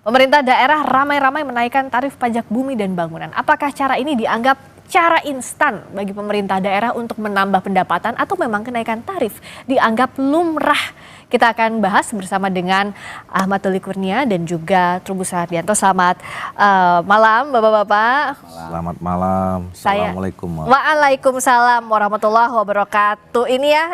Pemerintah daerah ramai-ramai menaikkan tarif pajak bumi dan bangunan. Apakah cara ini dianggap cara instan bagi pemerintah daerah untuk menambah pendapatan atau memang kenaikan tarif dianggap lumrah? Kita akan bahas bersama dengan Ahmad Doli Kurnia dan juga Trubus Rahardianto. Selamat malam Bapak-Bapak. Selamat malam. Assalamualaikum. Waalaikumsalam warahmatullahi wabarakatuh. Ini ya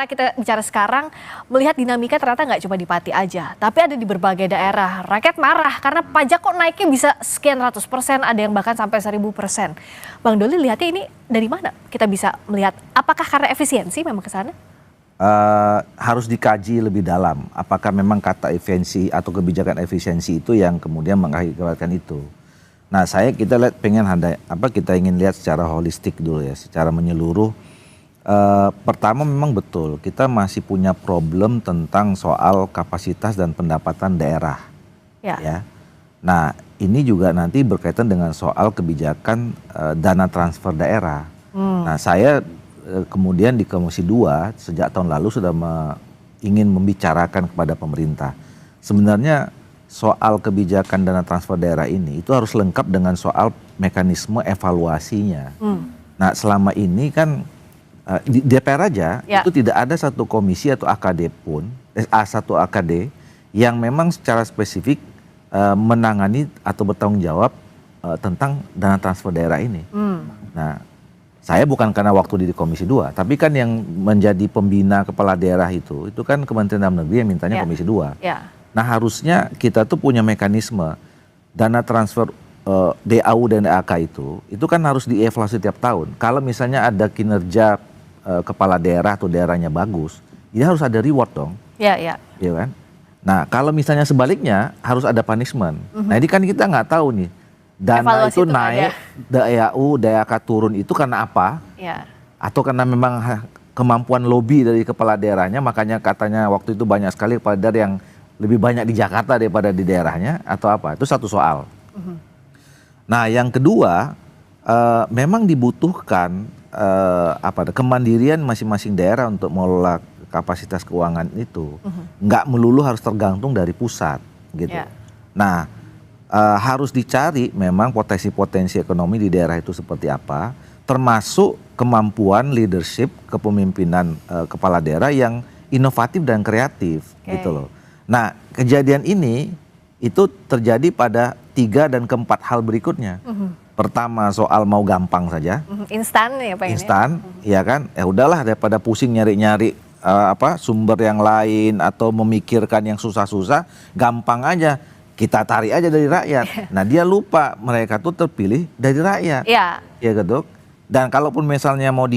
kita bicara sekarang melihat dinamika ternyata nggak cuma di Pati aja, tapi ada di berbagai daerah. Rakyat marah karena pajak kok naiknya bisa sekian ratus %, ada yang bahkan sampai 1000%. Bang Doli lihatnya ini dari mana? Kita bisa melihat apakah karena efisiensi memang ke sana? Harus dikaji lebih dalam. Apakah memang kata efisiensi atau kebijakan efisiensi itu yang kemudian mengakibatkan itu? Nah, kita ingin lihat secara holistik dulu ya, secara menyeluruh. Pertama memang betul kita masih punya problem tentang soal kapasitas dan pendapatan daerah. Ya. Nah ini juga nanti berkaitan dengan soal kebijakan dana transfer daerah. Nah saya kemudian di Komisi 2 sejak tahun lalu sudah ingin membicarakan kepada pemerintah. Sebenarnya soal kebijakan dana transfer daerah ini itu harus lengkap dengan soal mekanisme evaluasinya. Nah selama ini kan di DPR aja itu tidak ada satu komisi atau AKD pun, satu AKD yang memang secara spesifik menangani atau bertanggung jawab tentang dana transfer daerah ini. Nah, saya bukan karena waktu di Komisi 2, tapi kan yang menjadi pembina kepala daerah itu kan Kementerian Dalam Negeri yang mintanya Komisi 2. Nah, harusnya kita tuh punya mekanisme dana transfer DAU dan DAK itu kan harus dievaluasi tiap tahun. Kalau misalnya ada kinerja kepala daerah atau daerahnya bagus, ya harus ada reward dong. Iya kan? Nah, kalau misalnya sebaliknya harus ada punishment. Nah, ini kan kita nggak tahu nih. Dana evaluasi itu naik, DAU, DAK turun itu karena apa? Atau karena memang kemampuan lobby dari kepala daerahnya, makanya katanya waktu itu banyak sekali kepala daerah yang lebih banyak di Jakarta daripada di daerahnya, atau apa? Itu satu soal. Nah, yang kedua, memang dibutuhkan kemandirian masing-masing daerah untuk mengelola kapasitas keuangan itu. Nggak melulu harus tergantung dari pusat gitu. Nah, harus dicari memang potensi-potensi ekonomi di daerah itu seperti apa, termasuk kemampuan leadership kepemimpinan kepala daerah yang inovatif dan kreatif gitu loh. Nah, kejadian ini itu terjadi pada 3 dan keempat hal berikutnya. Pertama soal mau gampang saja, instan ya Pak. Instan, ya kan? Ya udahlah daripada pusing nyari-nyari sumber yang lain atau memikirkan yang susah-susah, gampang aja kita tarik aja dari rakyat. Nah dia lupa mereka tuh terpilih dari rakyat. Ya gitu. Dan kalaupun misalnya mau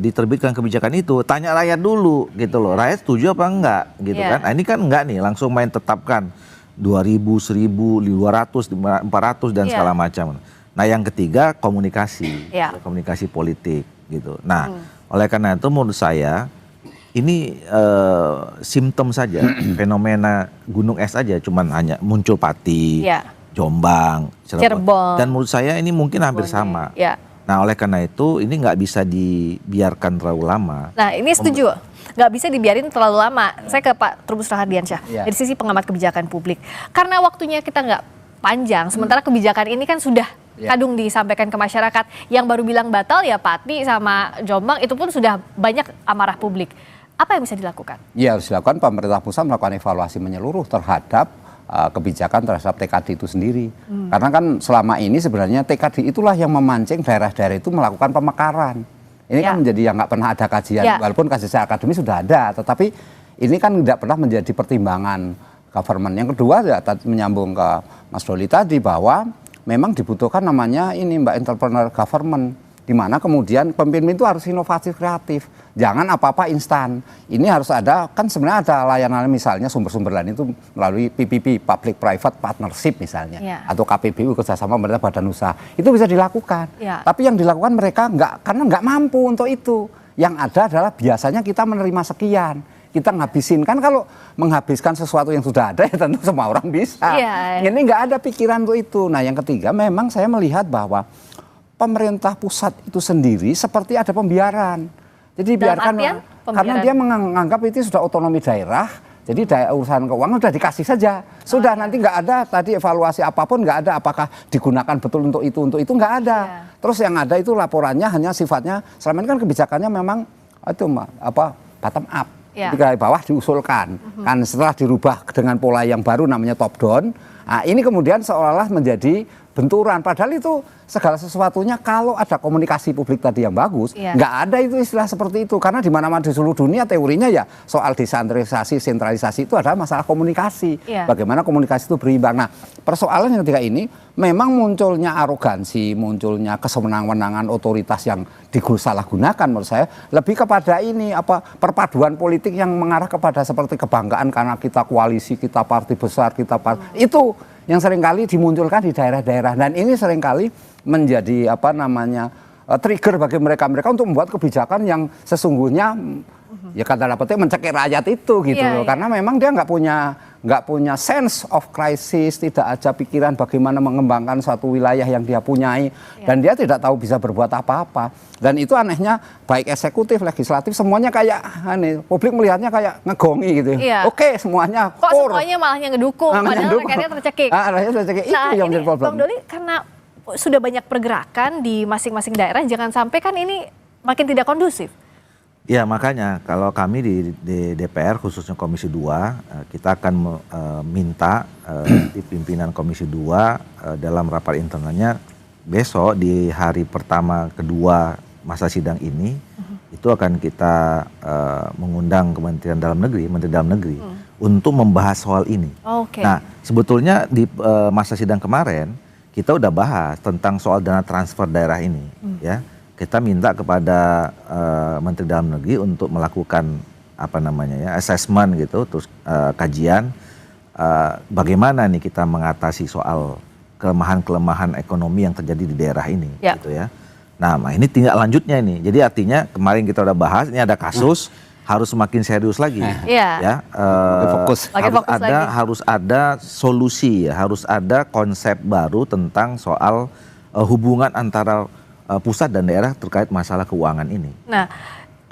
diterbitkan kebijakan itu, tanya rakyat dulu gitu loh. Rakyat setuju apa enggak gitu kan? Nah ini kan enggak nih, langsung main tetapkan 2.000, 1.000, 200, 400 dan segala macam. Nah yang ketiga komunikasi, komunikasi politik gitu. Nah oleh karena itu menurut saya ini simptom saja, fenomena gunung es aja, cuman hanya muncul Pati, Jombang, Cirebon. Dan menurut saya ini mungkin hampir sama. Nah oleh karena itu ini nggak bisa dibiarkan terlalu lama. Nah ini setuju, nggak bisa dibiarin terlalu lama. Saya ke Pak Trubus Rahardiansyah dari sisi pengamat kebijakan publik. Karena waktunya kita nggak panjang, sementara kebijakan ini kan sudah kadung disampaikan ke masyarakat. Yang baru bilang batal ya Pati sama Jombang itu pun sudah banyak amarah publik. Apa yang bisa dilakukan? Ya harus dilakukan, pemerintah pusat melakukan evaluasi menyeluruh terhadap kebijakan terhadap TKD itu sendiri. Karena kan selama ini sebenarnya TKD itulah yang memancing daerah-daerah itu melakukan pemekaran. Ini kan menjadi yang nggak pernah ada kajian, walaupun kajian akademis sudah ada, tetapi ini kan tidak pernah menjadi pertimbangan government. Yang kedua ya menyambung ke Mas Doli tadi bahwa memang dibutuhkan namanya ini Mbak entrepreneur government, di mana kemudian pemimpin itu harus inovatif kreatif, jangan apa-apa instan. Ini harus ada, kan sebenarnya ada layanan misalnya sumber-sumber lain itu melalui PPP, Public Private Partnership misalnya, atau KPBU kerjasama pemerintah badan usaha, itu bisa dilakukan. Tapi yang dilakukan mereka karena nggak mampu untuk itu. Yang ada adalah biasanya kita menerima sekian, kita ngabisin. Kan kalau menghabiskan sesuatu yang sudah ada ya tentu semua orang bisa. Ini nggak ada pikiran untuk itu. Nah yang ketiga memang saya melihat bahwa pemerintah pusat itu sendiri seperti ada pembiaran. Jadi biarkan karena dia menganggap itu sudah otonomi daerah Jadi urusan keuangan udah dikasih saja. Sudah nanti nggak ada tadi evaluasi apapun nggak ada. Apakah digunakan betul untuk itu nggak ada. Terus yang ada itu laporannya hanya sifatnya selama ini kan kebijakannya memang itu bottom up. Jadi dari bawah diusulkan. Kan setelah dirubah dengan pola yang baru namanya top down. Nah, ini kemudian seolah-olah menjadi benturan. Padahal itu segala sesuatunya kalau ada komunikasi publik tadi yang bagus, nggak ada itu istilah seperti itu. Karena di mana-mana di seluruh dunia teorinya ya soal desentralisasi, sentralisasi itu adalah masalah komunikasi. Bagaimana komunikasi itu berimbang. Nah, persoalan yang ketika ini memang munculnya arogansi, munculnya kesewenang-wenangan otoritas yang disalahgunakan menurut saya lebih kepada ini perpaduan politik yang mengarah kepada seperti kebanggaan karena kita koalisi, kita partai besar, kita itu yang seringkali dimunculkan di daerah-daerah dan ini seringkali menjadi trigger bagi mereka untuk membuat kebijakan yang sesungguhnya ya kata dapetnya mencekik rakyat itu gitu loh. Karena memang dia nggak punya sense of crisis, tidak ada pikiran bagaimana mengembangkan suatu wilayah yang dia punyai dan dia tidak tahu bisa berbuat apa-apa. Dan itu anehnya baik eksekutif, legislatif semuanya kayak publik melihatnya kayak ngegongi gitu. Oke, semuanya kok semuanya malah yang ngedukung padahal rakyatnya tercekik. Itu yang menjadi problem. Bang Doli, karena sudah banyak pergerakan di masing-masing daerah, jangan sampai kan ini makin tidak kondusif. Ya makanya kalau kami di DPR khususnya Komisi 2 kita akan minta di pimpinan Komisi 2 dalam rapat internalnya besok di hari pertama kedua masa sidang ini itu akan kita mengundang Kementerian Dalam Negeri, Menteri Dalam Negeri untuk membahas soal ini. Nah sebetulnya di masa sidang kemarin kita udah bahas tentang soal dana transfer daerah ini ya. Kita minta kepada Menteri Dalam Negeri untuk melakukan assessment gitu, terus kajian bagaimana nih kita mengatasi soal kelemahan-kelemahan ekonomi yang terjadi di daerah ini, gitu ya. Nah, ini tinggal lanjutnya ini. Jadi artinya kemarin kita udah bahas, ini ada kasus harus semakin serius lagi, ya. Harus ada solusi, ya, harus ada konsep baru tentang soal hubungan antara pusat dan daerah terkait masalah keuangan ini. Nah,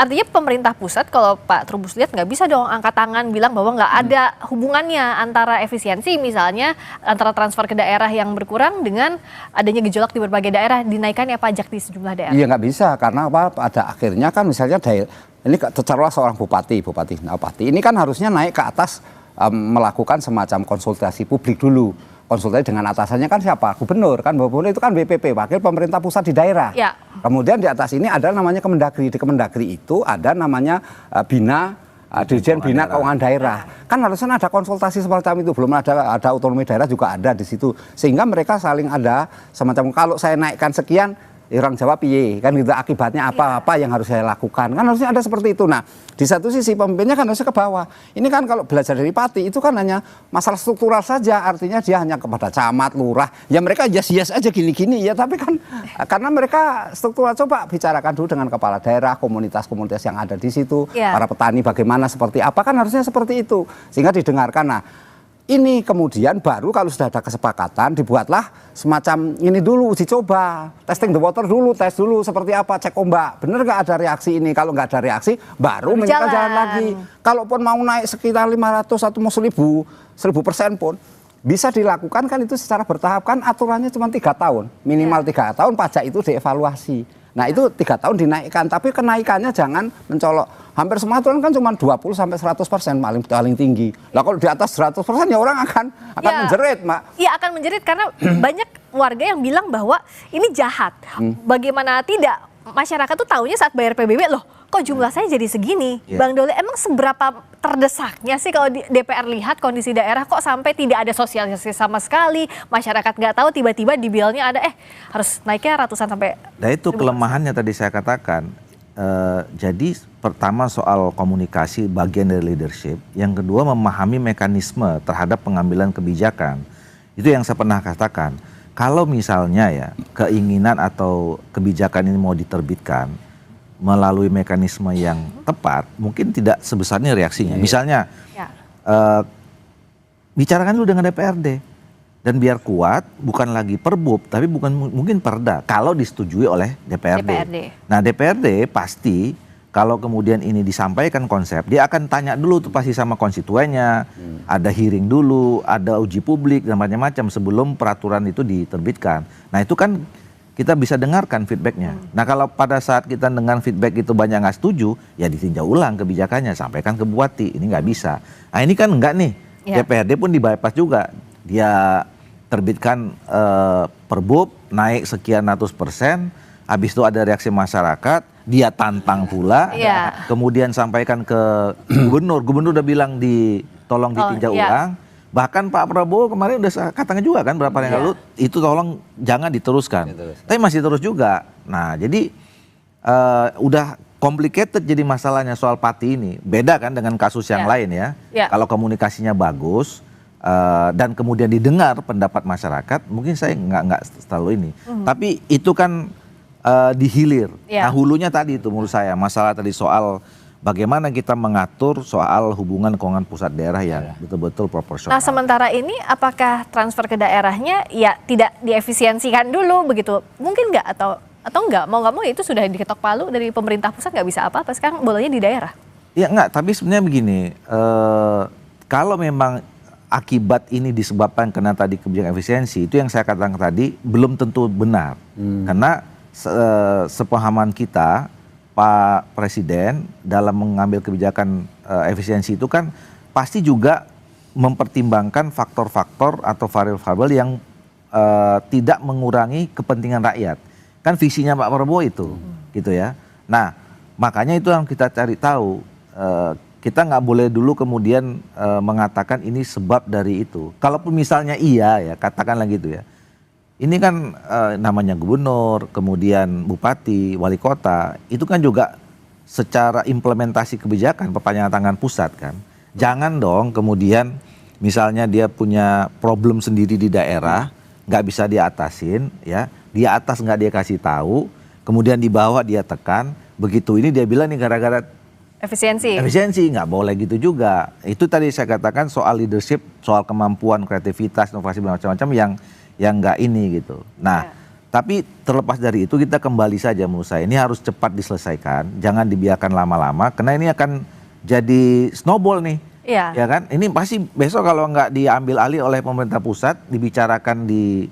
artinya pemerintah pusat kalau Pak Trubus lihat nggak bisa dong angkat tangan bilang bahwa nggak ada hubungannya antara efisiensi misalnya antara transfer ke daerah yang berkurang dengan adanya gejolak di berbagai daerah dinaikannya pajak di sejumlah daerah. Iya nggak bisa karena pada akhirnya kan misalnya ini taruhlah seorang bupati ini kan harusnya naik ke atas melakukan semacam konsultasi publik dulu. Konsultasi dengan atasannya kan siapa? Gubernur kan, gubernur itu kan BPP, wakil pemerintah pusat di daerah. Kemudian di atas ini ada namanya Kemendagri. Di Kemendagri itu ada namanya Dirjen Bina Keuangan Daerah. Kan harusnya ada konsultasi semacam itu. Belum ada otonomi daerah juga ada di situ. Sehingga mereka saling ada semacam kalau saya naikkan sekian, orang Jawa piye kan gitu akibatnya apa yang harus saya lakukan kan harusnya ada seperti itu. Nah di satu sisi pemimpinnya kan harusnya ke bawah. Ini kan kalau belajar dari Pati itu kan hanya masalah struktural saja, artinya dia hanya kepada camat, lurah, ya mereka yes aja gini-gini ya, tapi kan karena mereka struktural. Coba bicarakan dulu dengan kepala daerah, komunitas-komunitas yang ada di situ, para petani bagaimana seperti apa, kan harusnya seperti itu sehingga didengarkan. Nah ini kemudian baru kalau sudah ada kesepakatan dibuatlah semacam ini dulu uji coba, testing the water dulu, tes dulu seperti apa, cek ombak, bener nggak ada reaksi ini, kalau nggak ada reaksi baru minta jalan lagi. Kalaupun mau naik sekitar 500 atau mau 1000% pun bisa dilakukan kan itu secara bertahap kan aturannya cuma 3 tahun, minimal 3 tahun pajak itu dievaluasi. Nah itu 3 tahun dinaikkan, tapi kenaikannya jangan mencolok. Hampir semua aturan kan cuma 20-100% paling tinggi. Lah kalau di atas 100% ya orang akan menjerit, Mak. Iya akan menjerit karena banyak warga yang bilang bahwa ini jahat. Bagaimana tidak, masyarakat tuh taunya saat bayar PBB loh, kok jumlah saya jadi segini. Bang Doli, emang seberapa terdesaknya sih kalau di DPR lihat kondisi daerah kok sampai tidak ada sosialisasi sama sekali, masyarakat nggak tahu tiba-tiba dibilangnya ada harus naiknya ratusan sampai. Nah itu kelemahannya tadi saya katakan. Jadi pertama soal komunikasi bagian dari leadership, yang kedua memahami mekanisme terhadap pengambilan kebijakan. Itu yang saya pernah katakan. Kalau misalnya ya keinginan atau kebijakan ini mau diterbitkan melalui mekanisme yang tepat, mungkin tidak sebesarnya reaksinya. Misalnya bicarakan dulu dengan DPRD. Dan biar kuat, bukan lagi perbub, tapi mungkin perda, kalau disetujui oleh DPRD. Nah DPRD pasti kalau kemudian ini disampaikan konsep, dia akan tanya dulu tuh pasti sama konstituennya, ada hearing dulu, ada uji publik dan macam-macam sebelum peraturan itu diterbitkan. Nah itu kan kita bisa dengarkan feedbacknya. Nah kalau pada saat kita dengar feedback itu banyak nggak setuju, ya ditinjau ulang kebijakannya, sampaikan ke Bupati, ini nggak bisa. Nah ini kan enggak nih, DPRD pun di bypass juga, dia terbitkan perbub naik sekian ratus %, habis itu ada reaksi masyarakat, dia tantang pula, kemudian sampaikan ke gubernur udah bilang tolong ditinjau ulang. Bahkan Pak Prabowo kemarin udah katakan juga kan berapa hari yang lalu, itu tolong jangan diteruskan. Tapi masih terus juga. Nah jadi udah complicated jadi masalahnya soal Pati ini. Beda kan dengan kasus yang lain ya. Kalau komunikasinya bagus dan kemudian didengar pendapat masyarakat, mungkin saya nggak terlalu ini. Tapi itu kan dihilir. Nah hulunya tadi itu menurut saya masalah tadi soal bagaimana kita mengatur soal hubungan keuangan pusat daerah yang betul-betul proporsional. Nah sementara ini apakah transfer ke daerahnya ya tidak diefisiensikan dulu begitu? Mungkin nggak atau nggak mau itu sudah diketok palu dari pemerintah pusat nggak bisa apa-apa, sekarang bolanya di daerah? Ya nggak, tapi sebenarnya begini, kalau memang akibat ini disebabkan karena tadi kebijakan efisiensi, itu yang saya katakan tadi belum tentu benar. Karena sepahaman kita, Pak Presiden dalam mengambil kebijakan efisiensi itu kan pasti juga mempertimbangkan faktor-faktor atau variabel-variabel yang tidak mengurangi kepentingan rakyat. Kan visinya Pak Prabowo itu, gitu ya. Nah, makanya itu yang kita cari tahu. Kita nggak boleh dulu kemudian mengatakan ini sebab dari itu. Kalaupun misalnya iya ya, katakanlah gitu ya. Ini kan namanya gubernur, kemudian bupati, wali kota, itu kan juga secara implementasi kebijakan perpanjangan tangan pusat kan. Jangan dong kemudian misalnya dia punya problem sendiri di daerah, nggak bisa diatasin, ya, di atas nggak dia kasih tahu, kemudian di bawah dia tekan, begitu ini dia bilang nih gara-gara efisiensi, nggak boleh gitu juga. Itu tadi saya katakan soal leadership, soal kemampuan, kreativitas, inovasi macam-macam yang nggak ini gitu. Nah, tapi terlepas dari itu kita kembali saja menurut saya ini harus cepat diselesaikan, jangan dibiarkan lama-lama, karena ini akan jadi snowball nih, ya kan? Ini pasti besok kalau nggak diambil alih oleh pemerintah pusat, dibicarakan di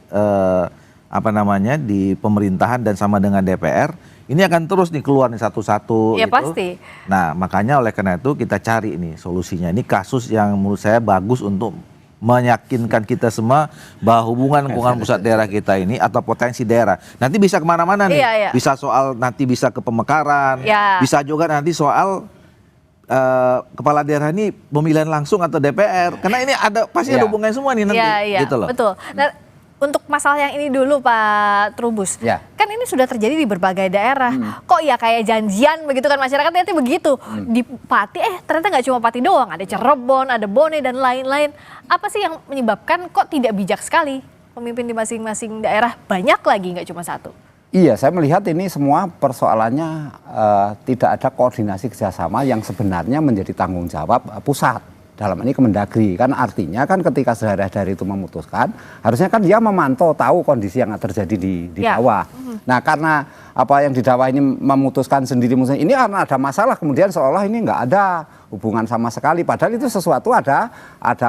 di pemerintahan dan sama dengan DPR, ini akan terus nih keluar nih satu-satu. Ya gitu. pasti. Nah, makanya oleh karena itu kita cari ini solusinya. Ini kasus yang menurut saya bagus untuk meyakinkan kita semua bahwa hubungan keuangan pusat daerah kita ini atau potensi daerah nanti bisa kemana-mana nih, bisa soal nanti bisa ke pemekaran, bisa juga nanti soal kepala daerah ini pemilihan langsung atau DPR, karena ini ada pasti ada hubungannya semua nih nanti, gitu loh. Betul. Nah, untuk masalah yang ini dulu Pak Trubus, kan ini sudah terjadi di berbagai daerah. Kok ya kayak janjian begitu kan masyarakat ternyata begitu. Di Pati ternyata nggak cuma Pati doang, ada Cirebon, ada Bone dan lain-lain. Apa sih yang menyebabkan kok tidak bijak sekali pemimpin di masing-masing daerah banyak lagi nggak cuma satu? Iya, saya melihat ini semua persoalannya tidak ada koordinasi kerjasama yang sebenarnya menjadi tanggung jawab pusat. Dalam ini Kemendagri, kan artinya kan ketika daerah-daerah itu memutuskan, harusnya kan dia memantau tahu kondisi yang terjadi di bawah. Nah karena apa yang di bawah ini memutuskan sendiri, ini karena ada masalah kemudian seolah ini nggak ada hubungan sama sekali, padahal itu sesuatu ada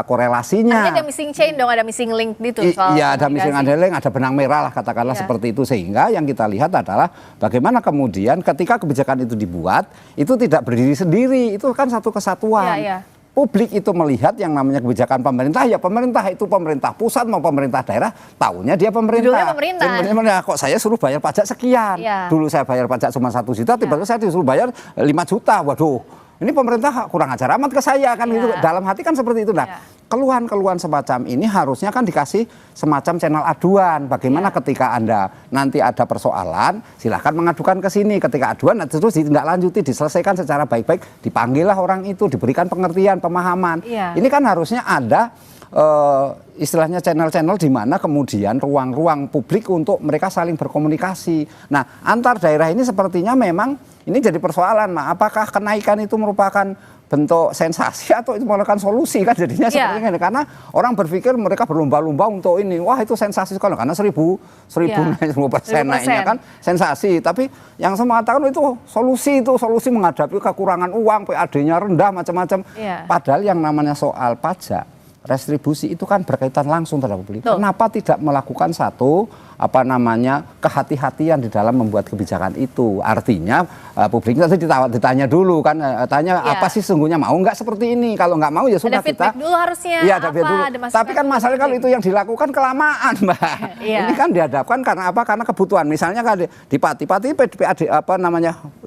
korelasinya. Ada missing chain dong, ada missing link gitu. Iya, ada missing link, ada benang merah lah katakanlah seperti itu, sehingga yang kita lihat adalah bagaimana kemudian ketika kebijakan itu dibuat, itu tidak berdiri sendiri, itu kan satu kesatuan. Publik itu melihat yang namanya kebijakan pemerintah, ya pemerintah itu pemerintah pusat mau pemerintah daerah, tahunya dia pemerintah. Kok saya suruh bayar pajak sekian, dulu saya bayar pajak cuma 1 juta, tiba-tiba saya disuruh bayar 5 juta, waduh. Ini pemerintah kurang ajar amat ke saya kan gitu. Dalam hati kan seperti itu. Nah, keluhan-keluhan semacam ini harusnya kan dikasih semacam channel aduan. Bagaimana ketika Anda nanti ada persoalan, silahkan mengadukan ke sini. Ketika aduan terus ditindaklanjuti, diselesaikan secara baik-baik, dipanggillah orang itu, diberikan pengertian, pemahaman. Ini kan harusnya ada istilahnya channel-channel di mana kemudian ruang-ruang publik untuk mereka saling berkomunikasi. Nah, antar daerah ini sepertinya memang ini jadi persoalan, apakah kenaikan itu merupakan bentuk sensasi atau itu merupakan solusi, kan jadinya seperti ini, karena orang berpikir mereka berlomba-lomba untuk ini, wah itu sensasi sekali karena 1000% naiknya kan sensasi, tapi yang saya mengatakan itu solusi menghadapi kekurangan uang, PAD-nya rendah macam-macam. Padahal yang namanya soal pajak restribusi itu kan berkaitan langsung terhadap publik. Kenapa tidak melakukan satu kehati-hatian di dalam membuat kebijakan itu? Artinya publiknya tadi ditanya dulu kan, tanya apa sih sesungguhnya, mau nggak seperti ini? Kalau nggak mau ya sudah, ada feedback dulu harusnya. Iya, ada feedback dulu. Tapi kan masalahnya kalau itu yang dilakukan kelamaan, Mbak. Ini kan dihadapkan karena apa? Karena kebutuhan. Misalnya kan di Pati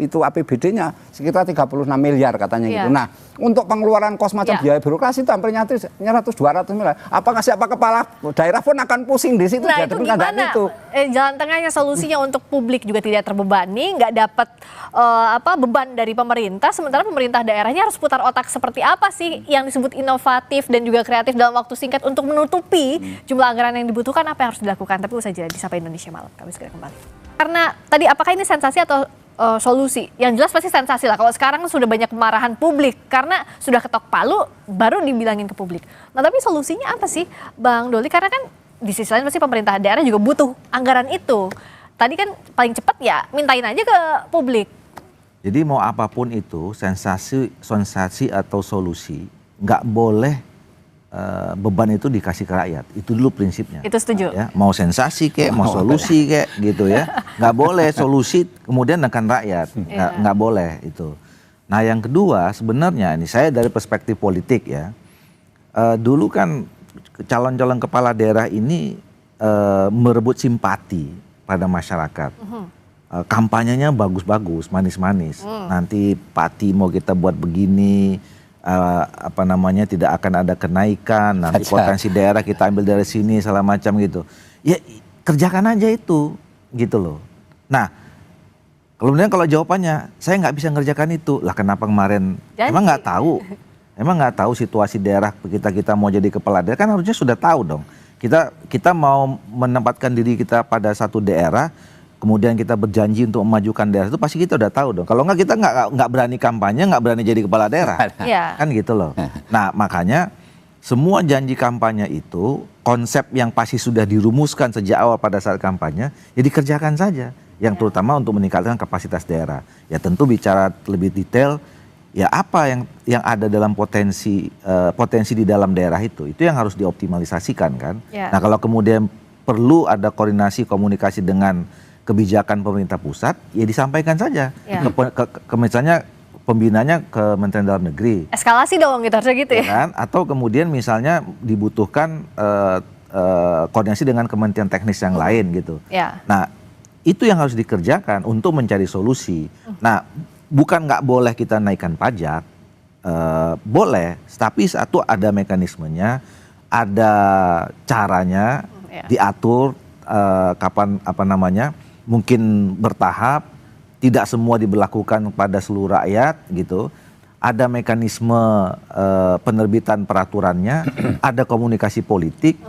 itu APBD-nya sekitar 36 miliar katanya gitu. Nah, untuk pengeluaran kos macam biaya birokrasi itu hampir nyaris 200 miliar. Apakah siapa kepala daerah pun akan pusing di situ. Nah, itu gimana? Itu. Jalan tengahnya, solusinya untuk publik juga tidak terbebani, nggak dapat beban dari pemerintah, sementara pemerintah daerahnya harus putar otak seperti apa sih yang disebut inovatif dan juga kreatif dalam waktu singkat untuk menutupi jumlah anggaran yang dibutuhkan. Apa yang harus dilakukan? Tapi usai jeda di Sapa Indonesia Malam, kami segera kembali. Karena tadi apakah ini sensasi atau solusi? Yang jelas pasti sensasi lah. Kalau sekarang sudah banyak kemarahan publik karena sudah ketok palu baru dibilangin ke publik. Nah, tapi solusinya apa sih, Bang Doli? Karena kan di sisi lain pasti pemerintah daerah juga butuh anggaran itu. Tadi kan paling cepat ya mintain aja ke publik. Jadi mau apapun itu, sensasi atau solusi, nggak boleh beban itu dikasih ke rakyat. Itu dulu prinsipnya. Itu setuju. Ya, mau sensasi kek, mau solusi kek, gitu ya. Nggak boleh solusi kemudian nekan rakyat. Nggak boleh itu. Nah, yang kedua sebenarnya ini saya dari perspektif politik ya. Dulu kan calon-calon kepala daerah ini merebut simpati pada masyarakat. Kampanyenya bagus-bagus, manis-manis. Nanti Pati mau kita buat begini, tidak akan ada kenaikan, nanti potensi daerah kita ambil dari sini, segala macam gitu. Ya kerjakan aja itu, gitu loh. Nah, kemudian kalau jawabannya, saya nggak bisa ngerjakan itu, lah kenapa kemarin? Emang nggak tahu? Emang nggak tahu situasi daerah kita mau jadi kepala daerah, kan harusnya sudah tahu dong. Kita mau menempatkan diri kita pada satu daerah, kemudian kita berjanji untuk memajukan daerah itu pasti kita udah tahu dong. Kalau nggak kita nggak berani kampanye, nggak berani jadi kepala daerah, kan gitu loh. Nah makanya semua janji kampanye itu konsep yang pasti sudah dirumuskan sejak awal pada saat kampanye, ya dikerjakan saja. Yang terutama untuk meningkatkan kapasitas daerah. Ya tentu bicara lebih detail. Ya apa yang ada dalam potensi di dalam daerah itu yang harus dioptimalisasikan kan. Nah kalau kemudian perlu ada koordinasi komunikasi dengan kebijakan pemerintah pusat, ya disampaikan saja ke misalnya pembinanya ke Kementerian Dalam Negeri. Eskalasi dong gitu harusnya gitu ya. Kan? Atau kemudian misalnya dibutuhkan koordinasi dengan kementerian teknis yang lain gitu. Nah itu yang harus dikerjakan untuk mencari solusi. Nah bukan nggak boleh kita naikkan pajak, boleh, tapi satu ada mekanismenya, ada caranya, diatur kapan mungkin bertahap, tidak semua diberlakukan pada seluruh rakyat gitu. Ada mekanisme penerbitan peraturannya, ada komunikasi politik.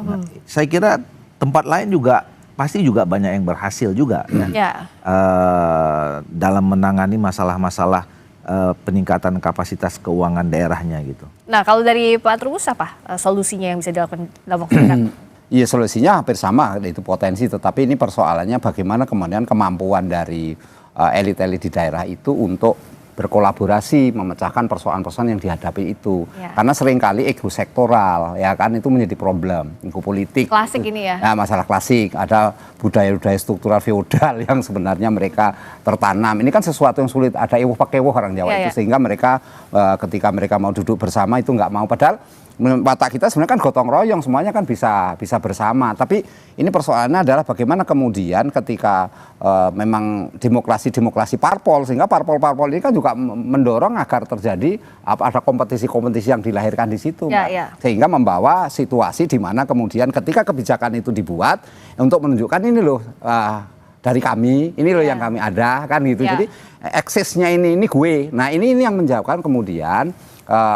Saya kira tempat lain juga pasti juga banyak yang berhasil juga dalam menangani masalah-masalah peningkatan kapasitas keuangan daerahnya gitu. Nah kalau dari Pak Trubus apa solusinya yang bisa dilakukan dalam waktu dekat? Iya solusinya hampir sama, itu potensi, tetapi ini persoalannya bagaimana kemudian kemampuan dari elit-elit di daerah itu untuk berkolaborasi memecahkan persoalan-persoalan yang dihadapi itu. Karena seringkali ego sektoral ya kan itu menjadi problem, ego politik. Klasik ini ya. Nah, masalah klasik, ada budaya-budaya struktural feodal yang sebenarnya mereka tertanam. Ini kan sesuatu yang sulit, ada ewuh pakewoh orang Jawa itu sehingga mereka ketika mereka mau duduk bersama itu nggak mau, padahal watak kita sebenarnya kan gotong royong, semuanya kan bisa bersama. Tapi ini persoalannya adalah bagaimana kemudian ketika memang demokrasi parpol, sehingga parpol ini kan juga mendorong agar terjadi ada kompetisi-kompetisi yang dilahirkan di situ, sehingga membawa situasi di mana kemudian ketika kebijakan itu dibuat untuk menunjukkan ini loh dari kami, ini loh yang kami ada kan gitu. Jadi eksesnya ini gue. Nah ini yang menjawabkan kemudian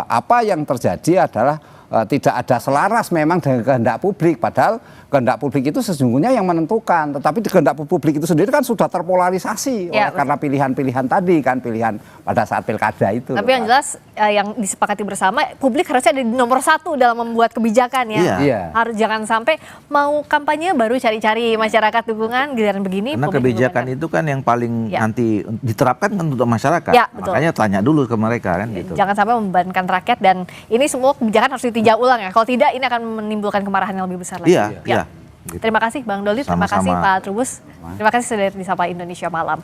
apa yang terjadi adalah tidak ada selaras memang dengan kehendak publik, padahal kehendak publik itu sesungguhnya yang menentukan, tetapi di kehendak publik itu sendiri kan sudah terpolarisasi karena pilihan-pilihan tadi kan, pilihan pada saat pilkada itu. Tapi yang jelas yang disepakati bersama, publik harusnya ada di nomor 1 dalam membuat kebijakan ya. Iya. Harus jangan sampai mau kampanye baru cari-cari masyarakat dukungan, giliran begini. Karena kebijakan itu kan yang paling nanti diterapkan kan untuk masyarakat. Ya, betul. Makanya tanya dulu ke mereka kan gitu. Jangan sampai membebankan rakyat, dan ini semua kebijakan harus ditinjau ulang ya. Kalau tidak, ini akan menimbulkan kemarahan yang lebih besar lagi. Iya. Terima kasih Bang Doli, terima kasih Pak Trubus. Terima kasih sudah disapa Indonesia Malam.